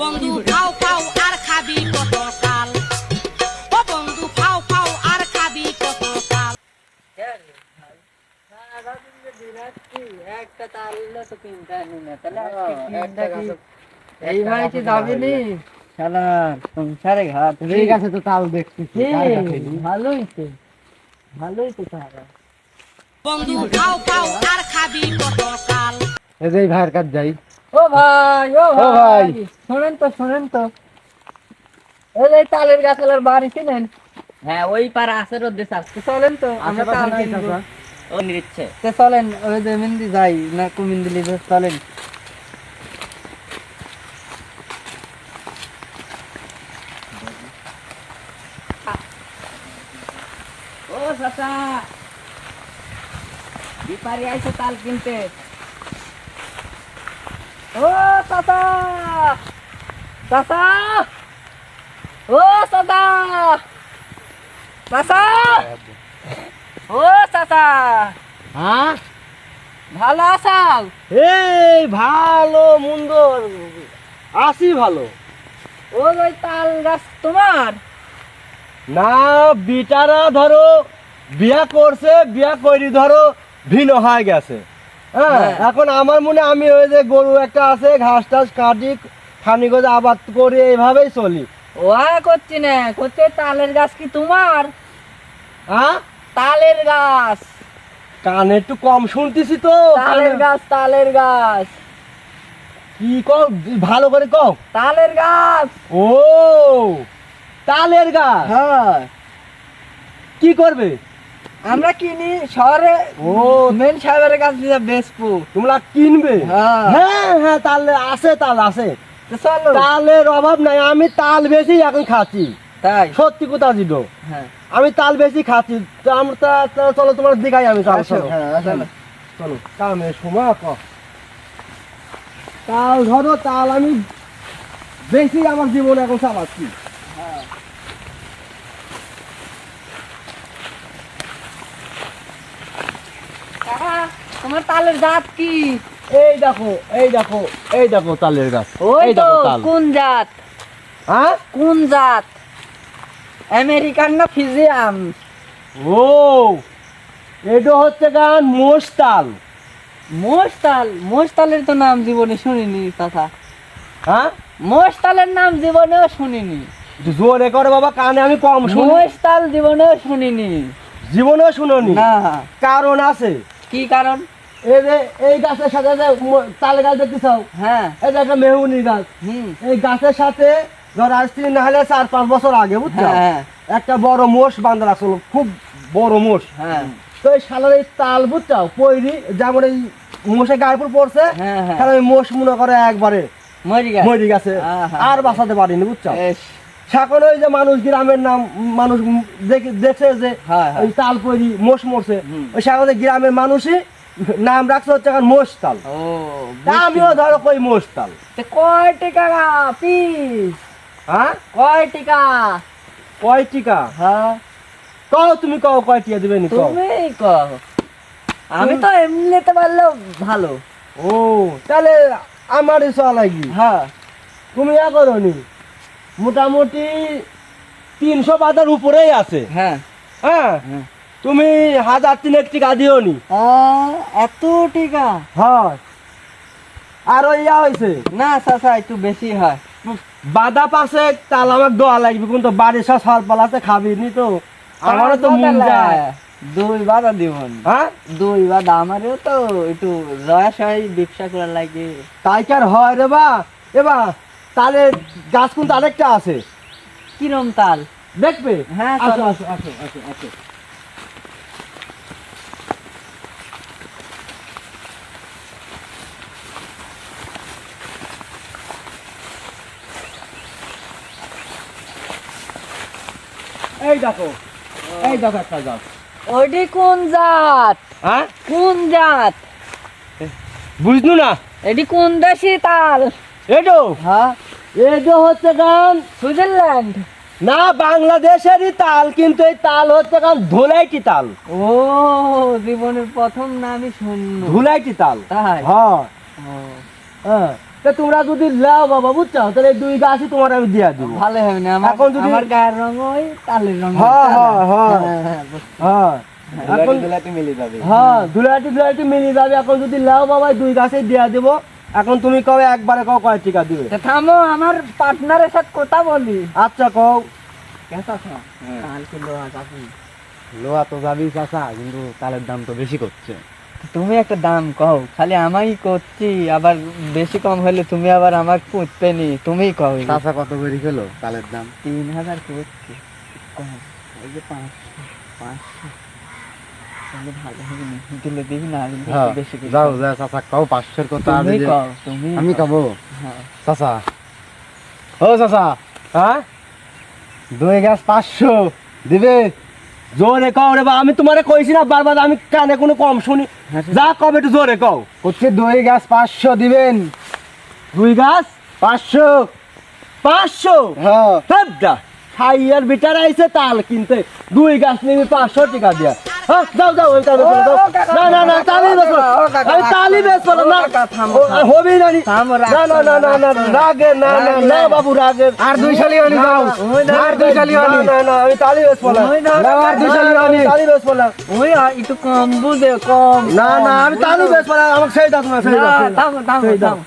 বন্ধু ফাও ফাও আর খাবি কত কাল, ও বন্ধু ফাও ফাও আর খাবি কত কাল। একটা তাল তো কিনতে আনি না, তাহলে এইভাবে কি যাবি নি? শালা সংসারে ঘাট ঠিক আছে তো তাও দেখতেছি ভালোই তো তাহলে। বন্ধু ফাও ফাও আর খাবি কত কাল। এই যে এই ভাইয়ের কাছে যাই। ও ভাই ভাই। শোনেন তো এই যে তালের গাছের বাড়ি চিনেন? হ্যাঁ, ওই পাড়া আছে রোদ্দে চাষ। চলেন তো আমরা আশেপাশে তাল নাই কিনবো। চাচা? ও নিচ্ছে তো চলেন, ওই যে মিন্দি যাই না কুমিন্দিলি চলেন। ও চাচা, বিপারি আইছে তাল কিনতে। ও চাচা, চাচা, ও চাচা, চাচা, ও চাচা, হ্যাঁ ভালো আছাও? এই ভালো মন্দ আসি ভালো ও ওই তাল গাছ তোমার? না, বিটারা ধরো বিয়া করছে, বিয়া করি ধরো ভিন্ন হয়ে গেছে। হ্যাঁ, হ্যাঁ। এখন আমার মনে আমি ওই যে গরু একটা আছে ঘাস টাস কাটি খানি করে আবাদ করি, এইভাবেই চলি। ও করছি না, করছে তালের গাছ কি তোমার? হ্যাঁ, তালের গাছ, কানে একটু কম শুনতেছি তো। তালের গাছ, তালের গাছ, কি কও ভালো করে কও। তালের গাছ। ও তালের গাছ, হ্যাঁ, কি করবে? আমরা কিনি শহরে। ও মেন সাহেবের কাছ দিয়ে বেচবো। তোমরা কিনবে? হ্যাঁ। হ্যাঁ হ্যাঁ, তাহলে আছে, তাল আছে, তো চলো। তালের অভাব নাই। আমি তাল বেশি এখন খাচ্ছি, তাই? সত্যি কথা দিল। হ্যাঁ, আমি তাল বেশি খাচ্ছি। তো আমরা চলো তোমার দিঘাই আমি তাল। আসো। চলো হ্যাঁ, চলো। চলো কামের সময় তাল ধরো, তাল আমি বেশি আমার জীবনে এখন চালাচ্ছি। কাকা, তোমার তালের জাত কি? এই দেখো, এই দেখো, এই দেখো তালের গাছ। ওই এই তো। দেখো তাল। কোন জাত? হ্যাঁ, কোন জাত? আমেরিকান না ফিজিয়াম? ও এটা হচ্ছে গান মোস্তাল। মোস্তাল? মোস্তালের তো নাম জীবনে শুনিনি কথা। হ্যাঁ, মোস্তালের নাম জীবনেও শুনিনি। একটু জোরে করে বাবা, কানে আমি কম শুনি। মোস্তাল জীবনেও শুনিনি। জীবনেও শুনোনি? না। কারণ আছে। কি কারণ? এই যে এই গাছের সাথে যে তাল গাছ দেখতেছ, হ্যাঁ। এই যে একটা মেহুনি গাছ, হুম। এই গাছের সাথে ধর আসছি না হলে 4-5 বছর আগে, বুঝছো, হ্যাঁ, একটা বড় মোষ বান্ধা রাখছিল, খুব বড় মোষ। হ্যাঁ, তো এই শালার এই তাল, বুঝছো, পয়রি যেমন এই মোষের গায়ের উপর পড়ছে, হ্যাঁ, হ্যাঁ। শালা ওই মোষ মনে করে একবারে মরি গেছে। মরি গেছে, আহা। আর বাঁচাতে পারিনি, বুঝছো। এস। এখন ওই যে মানুষ গ্রামের নাম মানুষ দেখছে যে হ্যাঁ, হ্যাঁ। ওই তাল পরি মোষ মরছে, হুম। ওই সাগরে গ্রামের মানুষই নাম রাখছে হচ্ছে এখন মোষ তাল। ও, তা আমিও ধরো কই মোষ তাল। তে কয় টাকা পিস? হ্যাঁ, কয় টাকা? কয় টিকা? হ্যাঁ, কও তুমি, কও কয় টিকা দিবেনি কও। তুমি কও। আমি তো এমনি নিতে পারলেও ভালো। ও তাহলে আমারই চলাগি। হ্যাঁ। তুমি ইয়া করো নি, মোটামুটি 300 বাজার উপরেই আছে। হ্যাঁ। হ্যাঁ, হ্যাঁ। তুমি 1000 টিকা দিও নি। এত টাকা? হয়, আর ওই ইয়া হয়েছে না চাচা, একটু বেশি হয়। বাদা পাশে তাল আমার দোয়া লাগবে, কিন্তু বাড়ির সব সাল পালাতে খাবি নি তো, আমারও তো মন যায়। দুই বাদা দিব। হ্যাঁ, দুই বাদা আমারও তো একটু রস হয়, ব্যবসা করার লাগে। তাই কি আর হয় রে বা? এবার তালে গাছ কিন্তু আরেকটা আছে, কিরম তাল? দেখবে? হ্যাঁ, আসো চলো। আসো আসো আসো আসো। এই দেখো, এই দেখো একটা গাছ। ওইটি কোন জাত? হ্যাঁ, কোন জাত? বুঝলু না? এটি কোন দেশি তাল? এটো হ্যাঁ। এটো হচ্ছে গান সুইজারল্যান্ড? না, বাংলাদেশেরই তাল, কিন্তু এই তাল হচ্ছে গান ধুলাইটি তাল। ও, জীবনের প্রথম নামই শুনলো। ধুলাইটি তাল। তাই? হ্যাঁ ও, হ্যাঁ। তা তোমরা যদি লাও বাবা বুঝছো তাহলে এই 2 গাছই তোমার আমি দিয়া দিব ভালো হবে না আমার এখন যদি- আমার গায়ের রং ওই তালের রং হ্যাঁ হ্যাঁ হ্যাঁ হ্যাঁ এখন দুলাটি মিলে যাবে হ্যাঁ দুলাটি মিলে যাবে এখন যদি লাও বাবা 2 গাছই দিয়া দেব এখন তুমি কবে একবারে কও কয় টাকা দিবে তা থামো আমার পার্টনারের সাথে কথা বলি আচ্ছা কও কেসা কাল কিলো আছে লোহা তো যাবি চাচা কিন্তু তালের দাম তো বেশি করছে তুমি একটা দাম কও খালি আমাই করছি আবার বেশি কম হলে তুমি আবার আমাকে পুঁতবে নি তুমিই কও চাচা কত করে খেলো তালের দাম 3000 করছি কম এই যে 500 তাহলে ভালো হবে না দিলে দিবি না কিন্তু একটু বেশি করে যাও কও। যা চাচা কও 500 কথা তুমি কও তুমি আমি কও। কব হ্যাঁ চাচা ও চাচা হ্যাঁ 2 গাছ 500 দিবে জোরে কও রে বা আমি তোমারে কইছি না বারবার আমি কানে কোনো কম শুনি যা কবে একটু জোরে কও হচ্ছে 2 গাছ 500 দিবেন 2 গাছ 500 হ্যাঁ সবটা খাইয়ার বিটার আইছে তাল কিনতে 2 গাছ নিবি 500 টাকা দিয়া হ্যাঁ যাও যাও ওই তালে যাও না না না তালি বেশ আমি তালি বেশ বলো না হবি না নি থামো, না না না না না রাগে না না না বাবু রাগে আর 2 শালি হলি যাও আর 2 শালি হলি না না আমি তালি বেশ বলা না আর 2 শালি হলি তালি বেশ বলা ওই একটু কম বুঝে কম না না আমি তালি বেশ বলা আমাকে সেই দাও তোমার সেই দাও থামো থামো থামো